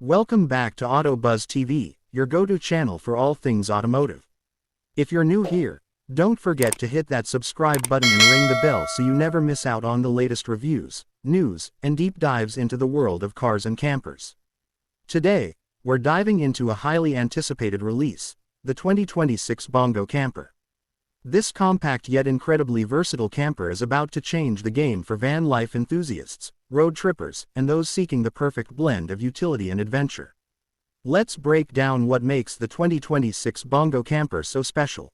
Welcome back to AutoBuzz TV, your go-to channel for all things automotive. If you're new here, don't forget to hit that subscribe button and ring the bell so you never miss out on the latest reviews, news, and deep dives into the world of cars and campers. Today, we're diving into a highly anticipated release, the 2026 Bongo Camper. This compact yet incredibly versatile camper is about to change the game for van life enthusiasts, road trippers, and those seeking the perfect blend of utility and adventure. Let's break down what makes the 2026 Bongo Camper so special.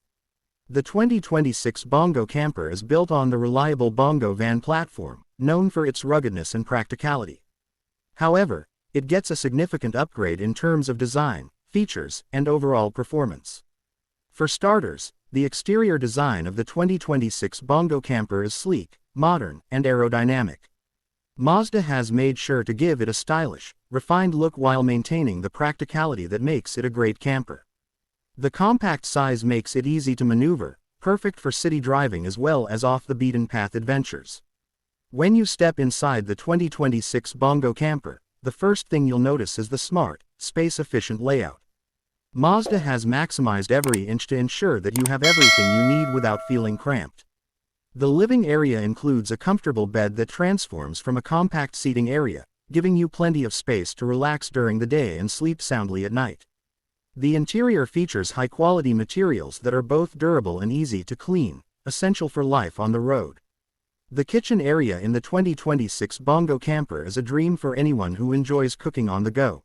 The 2026 Bongo Camper is built on the reliable Bongo van platform, known for its ruggedness and practicality. However, it gets a significant upgrade in terms of design, features, and overall performance. For starters, the exterior design of the 2026 Bongo Camper is sleek, modern, and aerodynamic. Mazda has made sure to give it a stylish, refined look while maintaining the practicality that makes it a great camper. The compact size makes it easy to maneuver, perfect for city driving as well as off-the-beaten-path adventures. When you step inside the 2026 Bongo Camper, the first thing you'll notice is the smart, space-efficient layout. Mazda has maximized every inch to ensure that you have everything you need without feeling cramped. The living area includes a comfortable bed that transforms from a compact seating area, giving you plenty of space to relax during the day and sleep soundly at night. The interior features high-quality materials that are both durable and easy to clean, essential for life on the road. The kitchen area in the 2026 Bongo Camper is a dream for anyone who enjoys cooking on the go.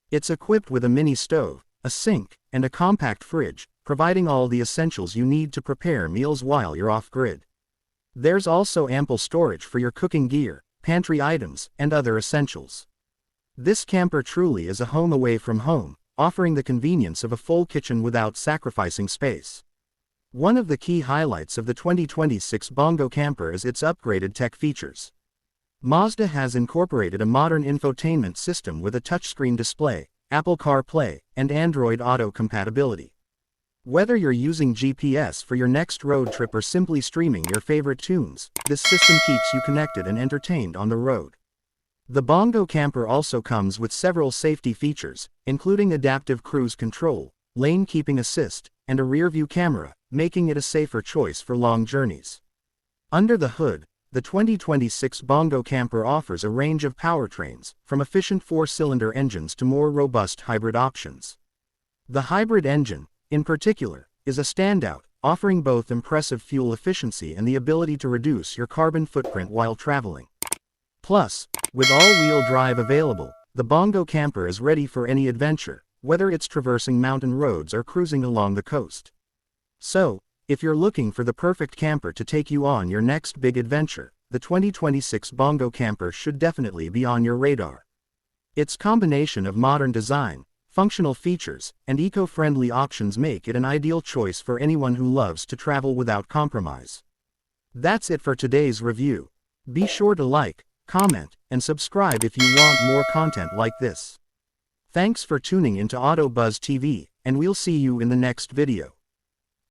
It's equipped with a mini stove, a sink, and a compact fridge, providing all the essentials you need to prepare meals while you're off-grid. There's also ample storage for your cooking gear, pantry items, and other essentials. This camper truly is a home away from home, offering the convenience of a full kitchen without sacrificing space. One of the key highlights of the 2026 Bongo Camper is its upgraded tech features. Mazda has incorporated a modern infotainment system with a touchscreen display, Apple CarPlay, and Android Auto compatibility. Whether you're using GPS for your next road trip or simply streaming your favorite tunes, this system keeps you connected and entertained on the road. The Bongo Camper also comes with several safety features, including adaptive cruise control, lane keeping assist, and a rear-view camera, making it a safer choice for long journeys. Under the hood, the 2026 Bongo Camper offers a range of powertrains, from efficient four-cylinder engines to more robust hybrid options. The hybrid engine, in particular, is a standout, offering both impressive fuel efficiency and the ability to reduce your carbon footprint while traveling. Plus, with all-wheel drive available, the Bongo Camper is ready for any adventure, whether it's traversing mountain roads or cruising along the coast. So, if you're looking for the perfect camper to take you on your next big adventure, the 2026 Bongo Camper should definitely be on your radar. Its combination of modern design, functional features, and eco-friendly options make it an ideal choice for anyone who loves to travel without compromise. That's it for today's review. Be sure to like, comment, and subscribe if you want more content like this. Thanks for tuning into AutoBuzz TV, and we'll see you in the next video.